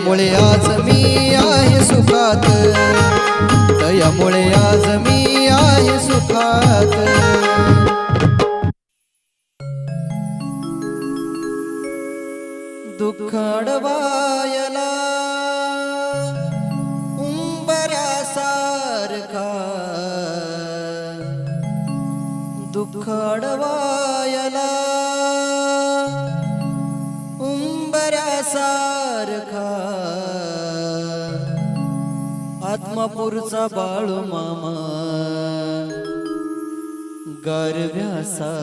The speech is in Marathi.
दयामुळे आज मी आहे सुखात, दयामुळे आज मी आहे सुखात. दुःख अडवायला उंबऱ्यासारखा, दुःख अडवायला उंबऱ्यासारखा, आत्मापूरचा बाळू मामा गारव्यासारखा.